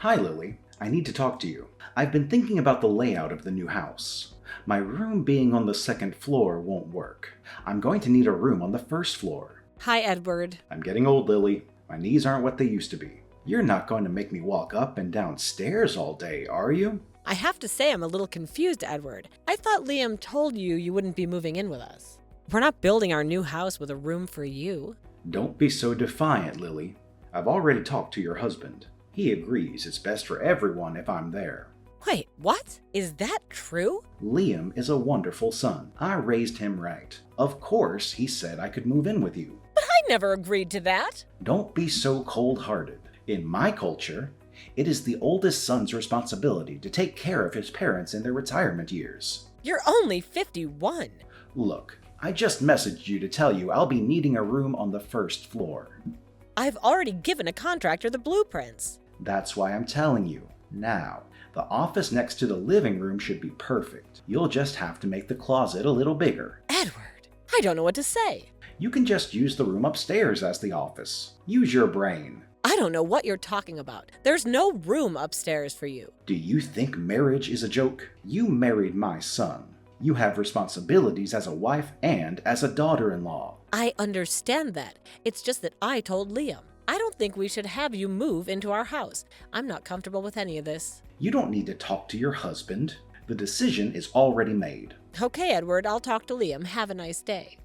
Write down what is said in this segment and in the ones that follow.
Hi, Lily. I need to talk to you. I've been thinking about the layout of the new house. My room being on the second floor won't work. I'm going to need a room on the first floor. Hi, Edward. I'm getting old, Lily. My knees aren't what they used to be. You're not going to make me walk up and down stairs all day, are you? I have to say I'm a little confused, Edward. I thought Liam told you you wouldn't be moving in with us. We're not building our new house with a room for you. Don't be so defiant, Lily. I've already talked to your husband. He agrees it's best for everyone if I'm there. Wait, what? Is that true? Liam is a wonderful son. I raised him right. Of course, he said I could move in with you. But I never agreed to that. Don't be so cold-hearted. In my culture, it is the oldest son's responsibility to take care of his parents in their retirement years. You're only 51. Look, I just messaged you to tell you I'll be needing a room on the first floor. I've already given a contractor the blueprints. That's why I'm telling you. Now, the office next to the living room should be perfect. You'll just have to make the closet a little bigger. Edward, I don't know what to say. You can just use the room upstairs as the office. Use your brain. I don't know what you're talking about. There's no room upstairs for you. Do you think marriage is a joke? You married my son. You have responsibilities as a wife and as a daughter-in-law. I understand that. It's just that I told Liam. I don't think we should have you move into our house. I'm not comfortable with any of this. You don't need to talk to your husband. The decision is already made. Okay, Edward, I'll talk to Liam. Have a nice day.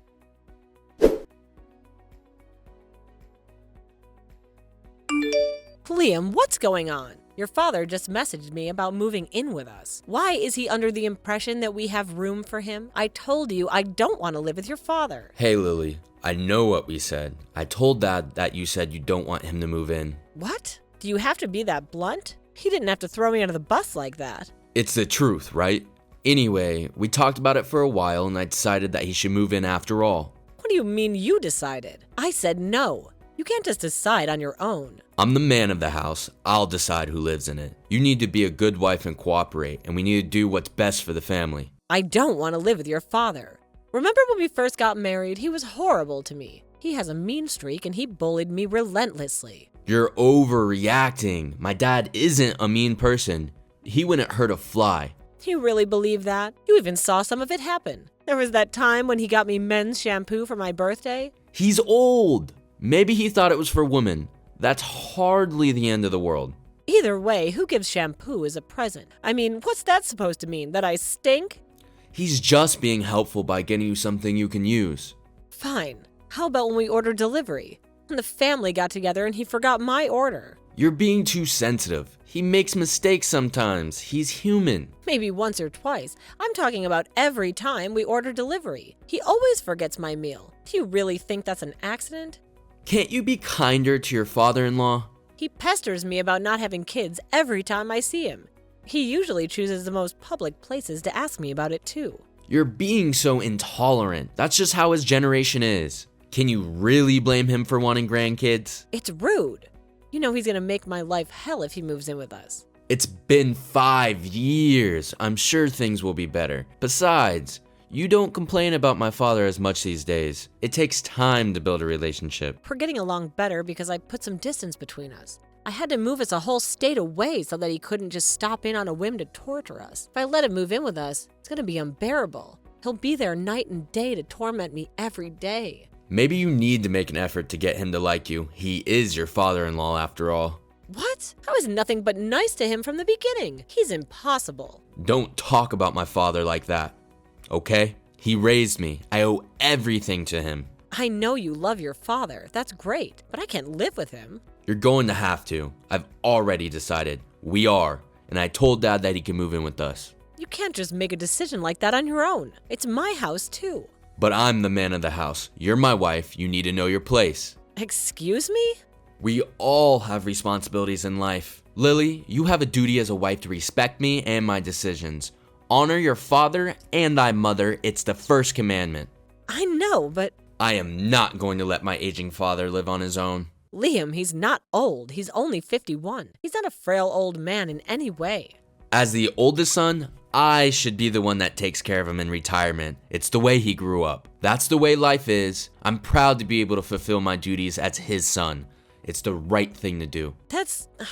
Liam, what's going on? Your father just messaged me about moving in with us. Why is he under the impression that we have room for him? I told you I don't want to live with your father. Hey, Lily, I know what we said. I told Dad that you said you don't want him to move in. What? Do you have to be that blunt? He didn't have to throw me under the bus like that. It's the truth, right? Anyway, we talked about it for a while and I decided that he should move in after all. What do you mean you decided? I said no. You can't just decide on your own. I'm the man of the house. I'll decide who lives in it. You need to be a good wife and cooperate, and we need to do what's best for the family. I don't want to live with your father. Remember when we first got married? He was horrible to me. He has a mean streak and he bullied me relentlessly. You're overreacting. My dad isn't a mean person. He wouldn't hurt a fly. You really believe that? You even saw some of it happen. There was that time when he got me men's shampoo for my birthday. He's old. Maybe he thought it was for women. That's hardly the end of the world. Either way, who gives shampoo as a present? I mean, what's that supposed to mean? That I stink? He's just being helpful by getting you something you can use. Fine. How about when we order delivery? And the family got together and he forgot my order. You're being too sensitive. He makes mistakes sometimes. He's human. Maybe once or twice. I'm talking about every time we order delivery. He always forgets my meal. Do you really think that's an accident? Can't you be kinder to your father-in-law? He pesters me about not having kids every time I see him. He usually chooses the most public places to ask me about it too. You're being so intolerant. That's just how his generation is. Can you really blame him for wanting grandkids? It's rude. You know he's gonna make my life hell if he moves in with us. It's been 5 years. I'm sure things will be better. Besides, you don't complain about my father as much these days. It takes time to build a relationship. We're getting along better because I put some distance between us. I had to move us a whole state away so that he couldn't just stop in on a whim to torture us. If I let him move in with us, it's gonna be unbearable. He'll be there night and day to torment me every day. Maybe you need to make an effort to get him to like you. He is your father-in-law after all. What? I was nothing but nice to him from the beginning. He's impossible. Don't talk about my father like that. Okay? He raised me. I owe everything to him. I know you love your father. That's great, but I can't live with him. You're going to have to. I've already decided. We are. And I told Dad that he can move in with us. You can't just make a decision like that on your own. It's my house too. But I'm the man of the house. You're my wife. You need to know your place. Excuse me? We all have responsibilities in life. Lily, you have a duty as a wife to respect me and my decisions. Honor your father and thy mother. It's the first commandment. I know, but... I am not going to let my aging father live on his own. Liam, he's not old. He's only 51. He's not a frail old man in any way. As the oldest son, I should be the one that takes care of him in retirement. It's the way he grew up. That's the way life is. I'm proud to be able to fulfill my duties as his son. It's the right thing to do.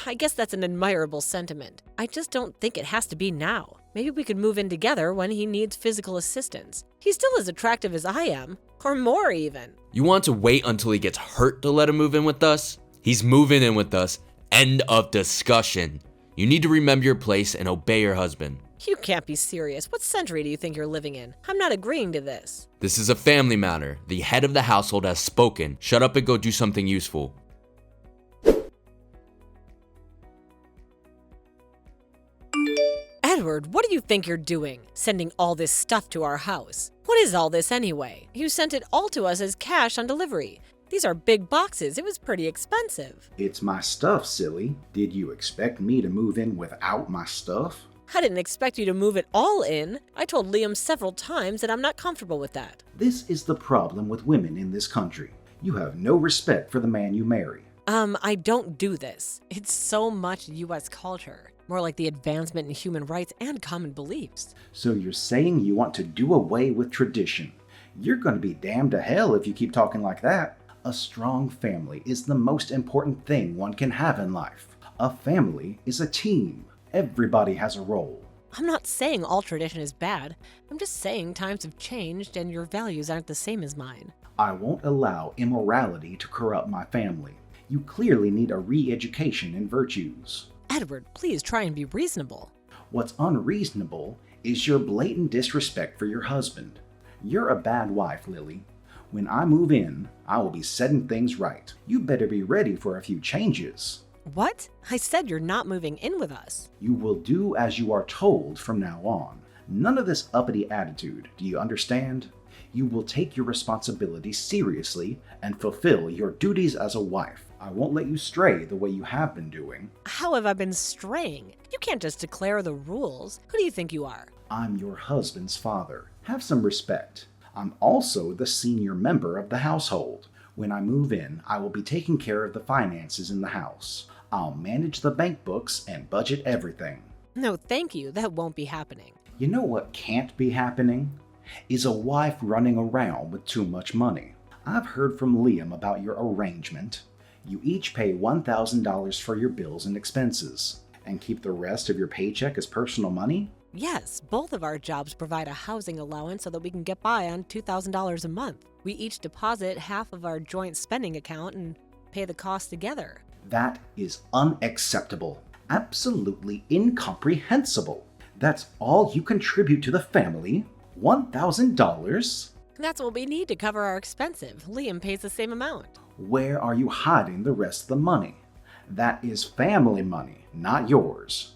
I guess that's an admirable sentiment. I just don't think it has to be now. Maybe we could move in together when he needs physical assistance. He's still as attractive as I am, or more even. You want to wait until he gets hurt to let him move in with us? He's moving in with us. End of discussion. You need to remember your place and obey your husband. You can't be serious. What century do you think you're living in? I'm not agreeing to this. This is a family matter. The head of the household has spoken. Shut up and go do something useful. Edward, what do you think you're doing? Sending all this stuff to our house? What is all this anyway? You sent it all to us as cash on delivery. These are big boxes. It was pretty expensive. It's my stuff, silly. Did you expect me to move in without my stuff? I didn't expect you to move it all in. I told Liam several times that I'm not comfortable with that. This is the problem with women in this country. You have no respect for the man you marry. I don't do this. It's so much U.S. culture. More like the advancement in human rights and common beliefs. So you're saying you want to do away with tradition? You're going to be damned to hell if you keep talking like that. A strong family is the most important thing one can have in life. A family is a team. Everybody has a role. I'm not saying all tradition is bad. I'm just saying times have changed and your values aren't the same as mine. I won't allow immorality to corrupt my family. You clearly need a re-education in virtues. Edward, please try and be reasonable. What's unreasonable is your blatant disrespect for your husband. You're a bad wife, Lily. When I move in, I will be setting things right. You better be ready for a few changes. What? I said you're not moving in with us. You will do as you are told from now on. None of this uppity attitude, do you understand? You will take your responsibilities seriously and fulfill your duties as a wife. I won't let you stray the way you have been doing. How have I been straying? You can't just declare the rules. Who do you think you are? I'm your husband's father. Have some respect. I'm also the senior member of the household. When I move in, I will be taking care of the finances in the house. I'll manage the bank books and budget everything. No, thank you. That won't be happening. You know what can't be happening? Is a wife running around with too much money. I've heard from Liam about your arrangement. You each pay $1,000 for your bills and expenses, and keep the rest of your paycheck as personal money? Yes, both of our jobs provide a housing allowance so that we can get by on $2,000 a month. We each deposit half of our joint spending account and pay the cost together. That is unacceptable. Absolutely incomprehensible. That's all you contribute to the family? $1,000? That's what we need to cover our expenses. Liam pays the same amount. Where are you hiding the rest of the money? That is family money, not yours.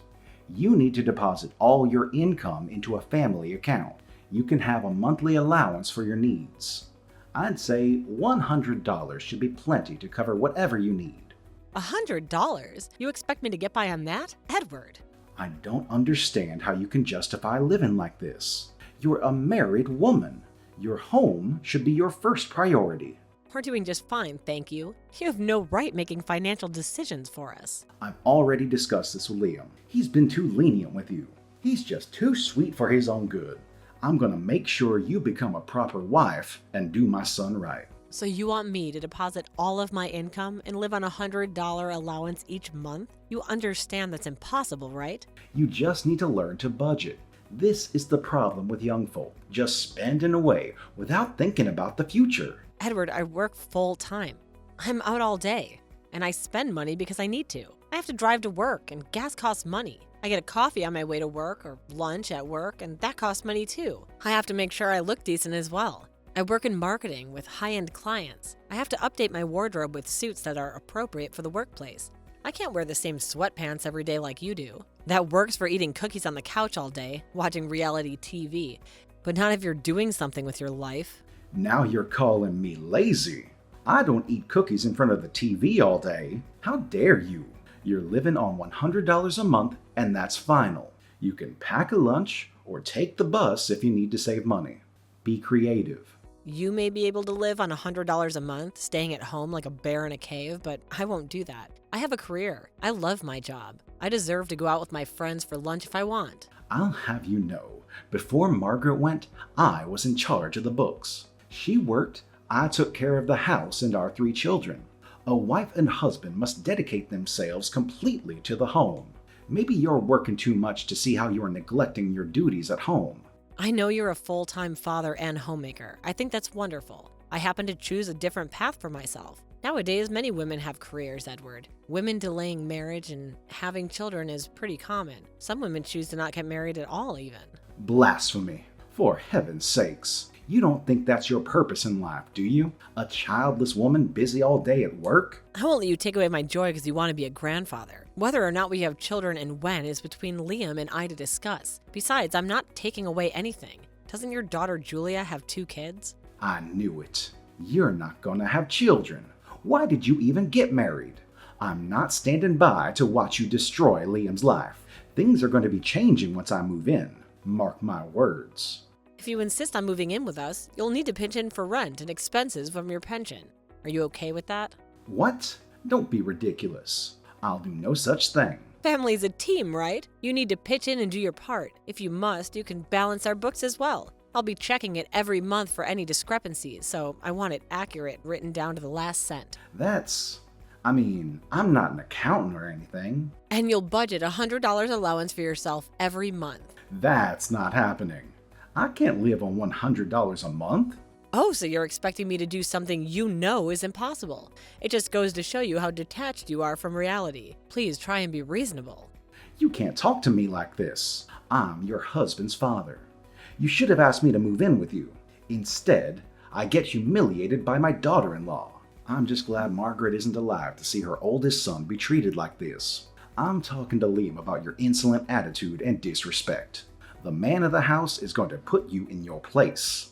You need to deposit all your income into a family account. You can have a monthly allowance for your needs. I'd say $100 should be plenty to cover whatever you need. $100? You expect me to get by on that? Edward. I don't understand how you can justify living like this. You're a married woman. Your home should be your first priority. We're doing just fine, thank you. You have no right making financial decisions for us. I've already discussed this with Liam. He's been too lenient with you. He's just too sweet for his own good. I'm gonna make sure you become a proper wife and do my son right. So you want me to deposit all of my income and live on a $100 allowance each month? You understand that's impossible, right? You just need to learn to budget. This is the problem with young folk, just spending away without thinking about the future. Edward, I work full time. I'm out all day, and I spend money because I need to. I have to drive to work, and gas costs money. I get a coffee on my way to work or lunch at work, and that costs money too. I have to make sure I look decent as well. I work in marketing with high-end clients. I have to update my wardrobe with suits that are appropriate for the workplace. I can't wear the same sweatpants every day like you do. That works for eating cookies on the couch all day, watching reality TV, but not if you're doing something with your life. Now you're calling me lazy. I don't eat cookies in front of the TV all day. How dare you? You're living on $100 a month, and that's final. You can pack a lunch or take the bus if you need to save money. Be creative. You may be able to live on $100 a month, staying at home like a bear in a cave, but I won't do that. I have a career. I love my job. I deserve to go out with my friends for lunch if I want. I'll have you know, before Margaret went, I was in charge of the books. She worked, I took care of the house and our 3 children. A wife and husband must dedicate themselves completely to the home. Maybe you're working too much to see how you're neglecting your duties at home. I know you're a full-time father and homemaker. I think that's wonderful. I happen to choose a different path for myself. Nowadays, many women have careers, Edward. Women delaying marriage and having children is pretty common. Some women choose to not get married at all, even. Blasphemy. For heaven's sakes. You don't think that's your purpose in life, do you? A childless woman busy all day at work? I won't let you take away my joy because you want to be a grandfather. Whether or not we have children and when is between Liam and I to discuss. Besides, I'm not taking away anything. Doesn't your daughter Julia have 2 kids? I knew it. You're not gonna have children. Why did you even get married? I'm not standing by to watch you destroy Liam's life. Things are going to be changing once I move in. Mark my words. If you insist on moving in with us, you'll need to pitch in for rent and expenses from your pension. Are you okay with that? What? Don't be ridiculous. I'll do no such thing. Family's a team, right? You need to pitch in and do your part. If you must, you can balance our books as well. I'll be checking it every month for any discrepancies, so I want it accurate, written down to the last cent. I'm not an accountant or anything. And you'll budget $100 allowance for yourself every month. That's not happening. I can't live on $100 a month. Oh, so you're expecting me to do something you know is impossible. It just goes to show you how detached you are from reality. Please try and be reasonable. You can't talk to me like this. I'm your husband's father. You should have asked me to move in with you. Instead, I get humiliated by my daughter-in-law. I'm just glad Margaret isn't alive to see her oldest son be treated like this. I'm talking to Liam about your insolent attitude and disrespect. The man of the house is going to put you in your place.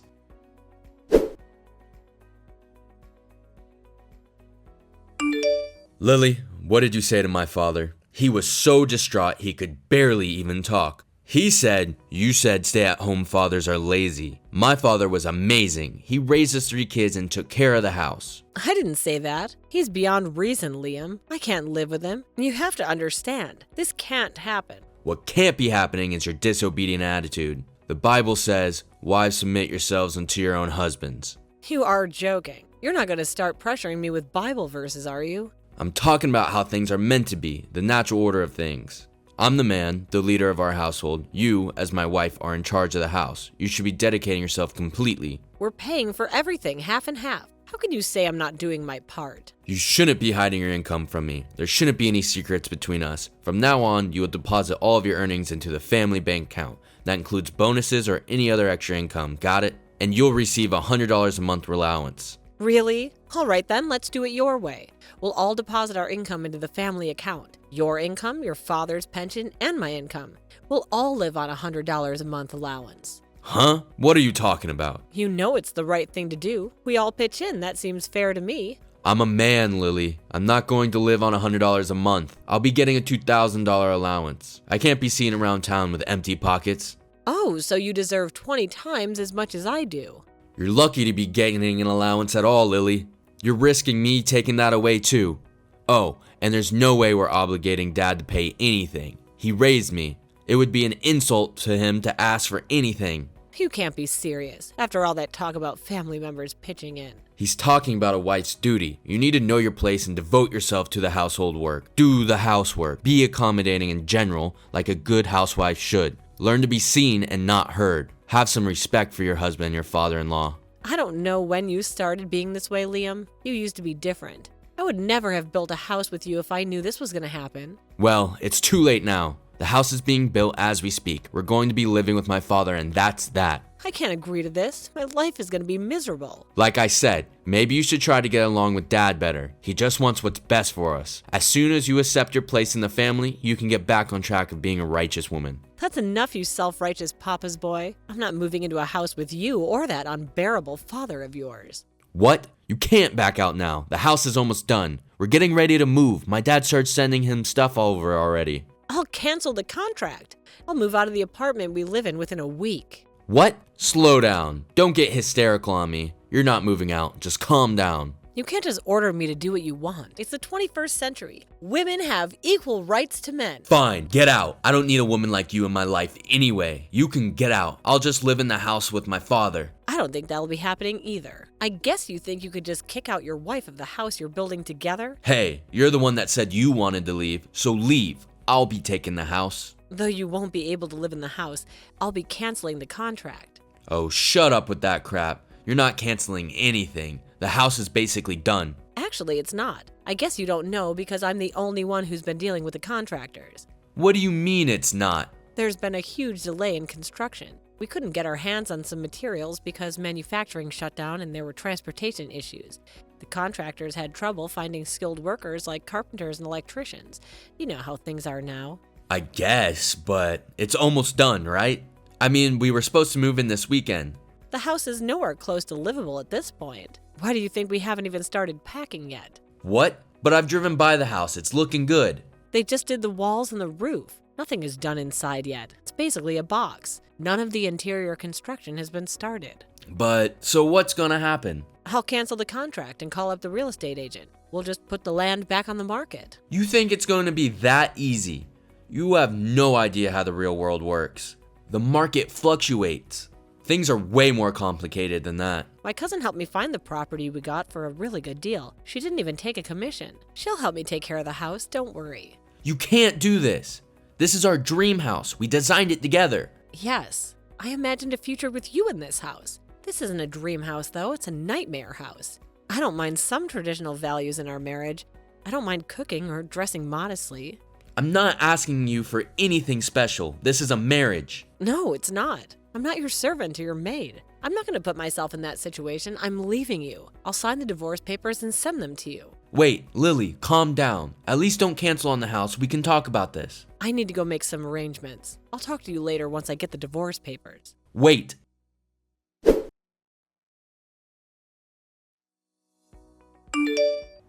Lily, what did you say to my father? He was so distraught he could barely even talk. He said, you said stay-at-home fathers are lazy. My father was amazing. He raised us 3 kids and took care of the house. I didn't say that. He's beyond reason, Liam. I can't live with him. You have to understand, this can't happen. What can't be happening is your disobedient attitude. The Bible says, wives, submit yourselves unto your own husbands. You are joking. You're not going to start pressuring me with Bible verses, are you? I'm talking about how things are meant to be, the natural order of things. I'm the man, the leader of our household. You, as my wife, are in charge of the house. You should be dedicating yourself completely. We're paying for everything, half and half. How can you say I'm not doing my part? You shouldn't be hiding your income from me. There shouldn't be any secrets between us. From now on, you will deposit all of your earnings into the family bank account. That includes bonuses or any other extra income, got it? And you'll receive $100 a month allowance. Really? All right then, let's do it your way. We'll all deposit our income into the family account. Your income, your father's pension, and my income. We'll all live on $100 a month allowance. Huh? What are you talking about? You know it's the right thing to do. We all pitch in. That seems fair to me. I'm a man, Lily. I'm not going to live on $100 a month. I'll be getting a $2,000 allowance. I can't be seen around town with empty pockets. Oh, so you deserve 20 times as much as I do. You're lucky to be getting an allowance at all, Lily. You're risking me taking that away too. Oh, and there's no way we're obligating Dad to pay anything. He raised me. It would be an insult to him to ask for anything. You can't be serious, after all that talk about family members pitching in. He's talking about a wife's duty. You need to know your place and devote yourself to the household work. Do the housework. Be accommodating in general, like a good housewife should. Learn to be seen and not heard. Have some respect for your husband and your father-in-law. I don't know when you started being this way, Liam. You used to be different. I would never have built a house with you if I knew this was going to happen. Well, it's too late now. The house is being built as we speak. We're going to be living with my father, and that's that. I can't agree to this. My life is going to be miserable. Like I said, maybe you should try to get along with Dad better. He just wants what's best for us. As soon as you accept your place in the family, you can get back on track of being a righteous woman. That's enough, you self-righteous papa's boy. I'm not moving into a house with you or that unbearable father of yours. What? You can't back out now. The house is almost done. We're getting ready to move. My dad started sending him stuff over already. I'll cancel the contract. I'll move out of the apartment we live in within a week. What? Slow down. Don't get hysterical on me. You're not moving out. Just calm down. You can't just order me to do what you want. It's the 21st century. Women have equal rights to men. Fine, get out. I don't need a woman like you in my life anyway. You can get out. I'll just live in the house with my father. I don't think that'll be happening either. I guess you think you could just kick out your wife of the house you're building together? Hey, you're the one that said you wanted to leave, so leave. I'll be taking the house. Though you won't be able to live in the house, I'll be canceling the contract. Oh, shut up with that crap. You're not canceling anything. The house is basically done. Actually, it's not. I guess you don't know because I'm the only one who's been dealing with the contractors. What do you mean it's not? There's been a huge delay in construction. We couldn't get our hands on some materials because manufacturing shut down and there were transportation issues. The contractors had trouble finding skilled workers like carpenters and electricians. You know how things are now. I guess, but it's almost done, right? I mean, we were supposed to move in this weekend. The house is nowhere close to livable at this point. Why do you think we haven't even started packing yet? What? But I've driven by the house. It's looking good. They just did the walls and the roof. Nothing is done inside yet. It's basically a box. None of the interior construction has been started. But, so what's gonna happen? I'll cancel the contract and call up the real estate agent. We'll just put the land back on the market. You think it's going to be that easy? You have no idea how the real world works. The market fluctuates. Things are way more complicated than that. My cousin helped me find the property we got for a really good deal. She didn't even take a commission. She'll help me take care of the house, don't worry. You can't do this. This is our dream house. We designed it together. Yes, I imagined a future with you in this house. This isn't a dream house though, it's a nightmare house. I don't mind some traditional values in our marriage. I don't mind cooking or dressing modestly. I'm not asking you for anything special. This is a marriage. No, it's not. I'm not your servant or your maid. I'm not going to put myself in that situation. I'm leaving you. I'll sign the divorce papers and send them to you. Wait, Lily, calm down. At least don't cancel on the house. We can talk about this. I need to go make some arrangements. I'll talk to you later once I get the divorce papers. Wait.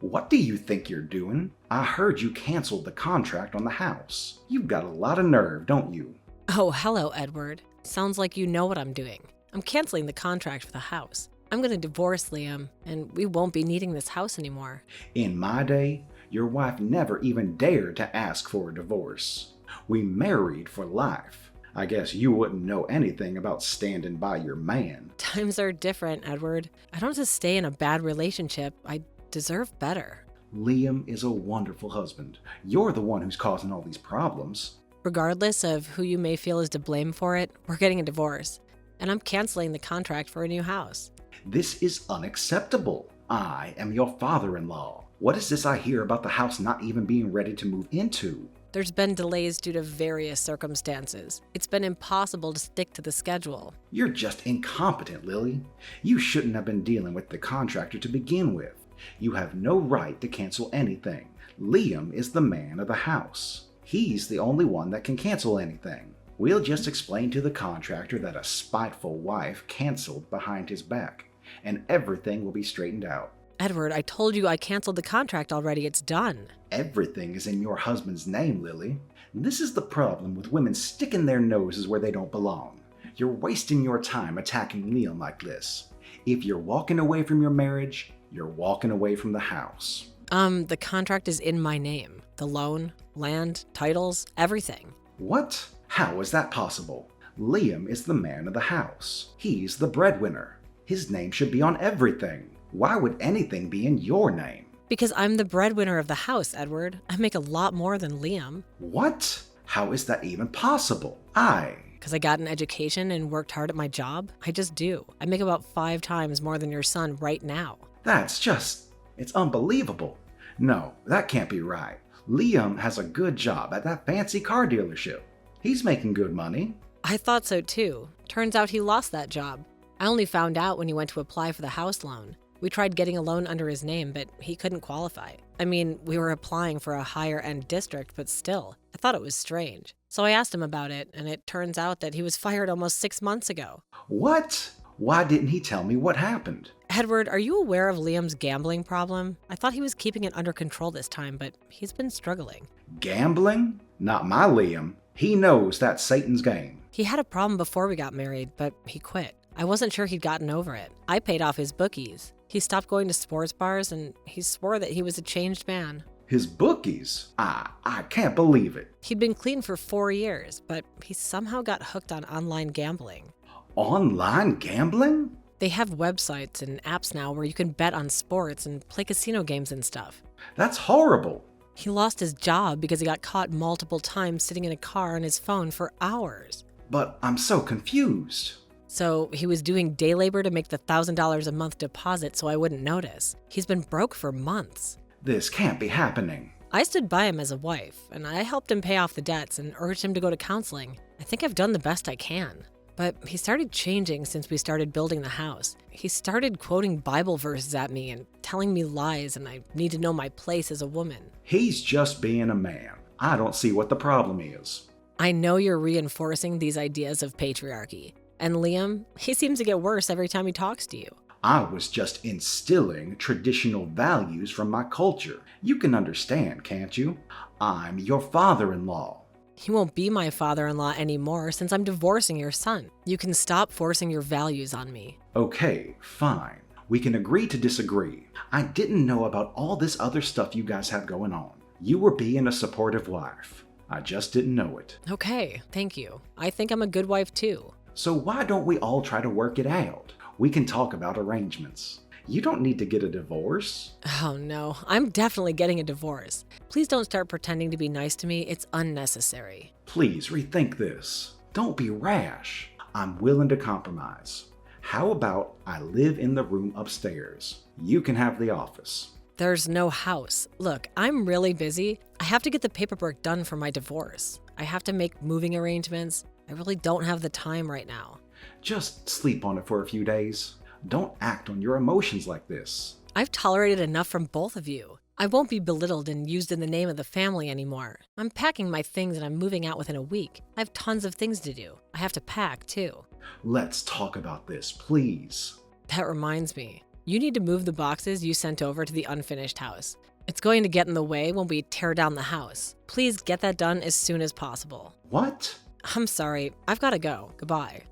What do you think you're doing? I heard you canceled the contract on the house. You've got a lot of nerve, don't you? Oh, hello, Edward. Sounds like you know what I'm doing. I'm canceling the contract for the house. I'm going to divorce Liam, and we won't be needing this house anymore. In my day, your wife never even dared to ask for a divorce. We married for life. I guess you wouldn't know anything about standing by your man. Times are different, Edward. I don't just stay in a bad relationship. I deserve better. Liam is a wonderful husband. You're the one who's causing all these problems. Regardless of who you may feel is to blame for it, we're getting a divorce. And I'm canceling the contract for a new house. This is unacceptable. I am your father-in-law. What is this I hear about the house not even being ready to move into? There's been delays due to various circumstances. It's been impossible to stick to the schedule. You're just incompetent, Lily. You shouldn't have been dealing with the contractor to begin with. You have no right to cancel anything. Liam is the man of the house. He's the only one that can cancel anything. We'll just explain to the contractor that a spiteful wife canceled behind his back, and everything will be straightened out. Edward, I told you I canceled the contract already. It's done. Everything is in your husband's name, Lily. This is the problem with women sticking their noses where they don't belong. You're wasting your time attacking Liam like this. If you're walking away from your marriage, you're walking away from the house. The contract is in my name. The loan, land, titles, everything. What? How is that possible? Liam is the man of the house. He's the breadwinner. His name should be on everything. Why would anything be in your name? Because I'm the breadwinner of the house, Edward. I make a lot more than Liam. What? How is that even possible? Because I got an education and worked hard at my job. I just do. I make about 5 times more than your son right now. It's unbelievable. No, that can't be right. Liam has a good job at that fancy car dealership. He's making good money. I thought so too. Turns out he lost that job. I only found out when he went to apply for the house loan. We tried getting a loan under his name, but he couldn't qualify. I mean, we were applying for a higher end district, but still, I thought it was strange. So I asked him about it, and it turns out that he was fired almost 6 months ago. What? Why didn't he tell me what happened? Edward, are you aware of Liam's gambling problem? I thought he was keeping it under control this time, but he's been struggling. Gambling? Not my Liam. He knows that's Satan's game. He had a problem before we got married, but he quit. I wasn't sure he'd gotten over it. I paid off his bookies. He stopped going to sports bars and he swore that he was a changed man. His bookies? I can't believe it. He'd been clean for 4 years, but he somehow got hooked on online gambling. Online gambling? They have websites and apps now where you can bet on sports and play casino games and stuff. That's horrible. He lost his job because he got caught multiple times sitting in a car on his phone for hours. But I'm so confused. So he was doing day labor to make the $1,000 a month deposit so I wouldn't notice. He's been broke for months. This can't be happening. I stood by him as a wife, and I helped him pay off the debts and urged him to go to counseling. I think I've done the best I can. But he started changing since we started building the house. He started quoting Bible verses at me and telling me lies, and I need to know my place as a woman. He's just being a man. I don't see what the problem is. I know you're reinforcing these ideas of patriarchy. And Liam, he seems to get worse every time he talks to you. I was just instilling traditional values from my culture. You can understand, can't you? I'm your father-in-law. He won't be my father-in-law anymore since I'm divorcing your son. You can stop forcing your values on me. Okay, fine. We can agree to disagree. I didn't know about all this other stuff you guys have going on. You were being a supportive wife. I just didn't know it. Okay, thank you. I think I'm a good wife too. So why don't we all try to work it out? We can talk about arrangements. You don't need to get a divorce. Oh no, I'm definitely getting a divorce. Please don't start pretending to be nice to me. It's unnecessary. Please rethink this. Don't be rash. I'm willing to compromise. How about I live in the room upstairs? You can have the office. There's no house. Look, I'm really busy. I have to get the paperwork done for my divorce. I have to make moving arrangements. I really don't have the time right now. Just sleep on it for a few days. Don't act on your emotions like this. I've tolerated enough from both of you. I won't be belittled and used in the name of the family anymore. I'm packing my things and I'm moving out within a week. I have tons of things to do. I have to pack too. Let's talk about this, please. That reminds me. You need to move the boxes you sent over to the unfinished house. It's going to get in the way when we tear down the house. Please get that done as soon as possible. What? I'm sorry. I've got to go. Goodbye.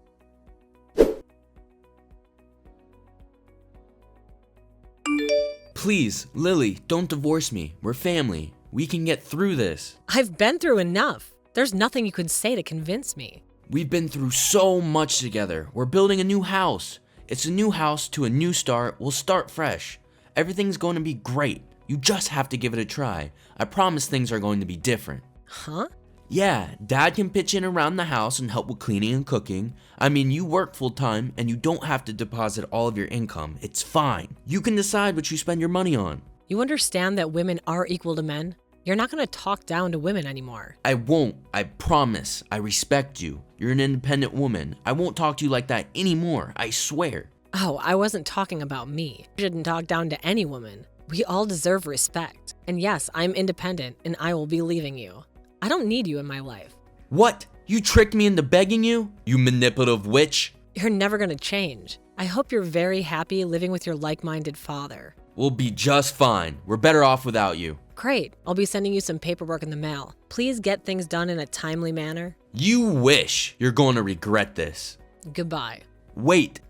Please, Lily, don't divorce me. We're family. We can get through this. I've been through enough. There's nothing you can say to convince me. We've been through so much together. We're building a new house. It's a new house to a new start. We'll start fresh. Everything's going to be great. You just have to give it a try. I promise things are going to be different. Huh? Yeah, Dad can pitch in around the house and help with cleaning and cooking. I mean, you work full time and you don't have to deposit all of your income. It's fine. You can decide what you spend your money on. You understand that women are equal to men? You're not going to talk down to women anymore. I won't. I promise. I respect you. You're an independent woman. I won't talk to you like that anymore. I swear. Oh, I wasn't talking about me. You shouldn't talk down to any woman. We all deserve respect. And yes, I'm independent and I will be leaving you. I don't need you in my life. What? You tricked me into begging you? You manipulative witch? You're never going to change. I hope you're very happy living with your like-minded father. We'll be just fine. We're better off without you. Great. I'll be sending you some paperwork in the mail. Please get things done in a timely manner. You wish. You're going to regret this. Goodbye. Wait.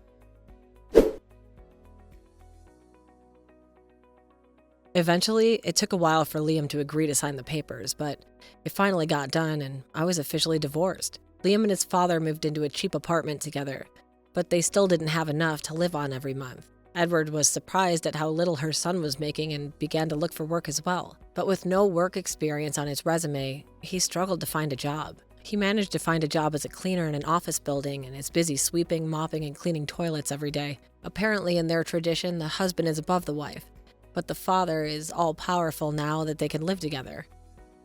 Eventually, it took a while for Liam to agree to sign the papers, but it finally got done and I was officially divorced. Liam and his father moved into a cheap apartment together, but they still didn't have enough to live on every month. Edward was surprised at how little her son was making and began to look for work as well. But with no work experience on his resume, he struggled to find a job. He managed to find a job as a cleaner in an office building and is busy sweeping, mopping, and cleaning toilets every day. Apparently, in their tradition, the husband is above the wife, but the father is all-powerful now that they can live together.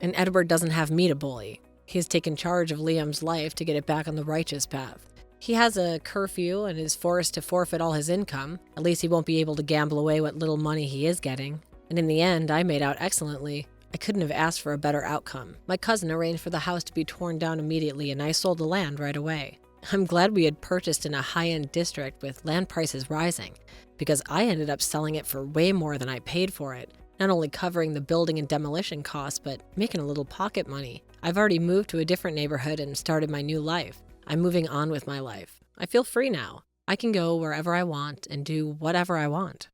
And Edward doesn't have me to bully. He's taken charge of Liam's life to get it back on the righteous path. He has a curfew and is forced to forfeit all his income. At least he won't be able to gamble away what little money he is getting. And in the end, I made out excellently. I couldn't have asked for a better outcome. My cousin arranged for the house to be torn down immediately and I sold the land right away. I'm glad we had purchased in a high-end district with land prices rising, because I ended up selling it for way more than I paid for it, not only covering the building and demolition costs, but making a little pocket money. I've already moved to a different neighborhood and started my new life. I'm moving on with my life. I feel free now. I can go wherever I want and do whatever I want.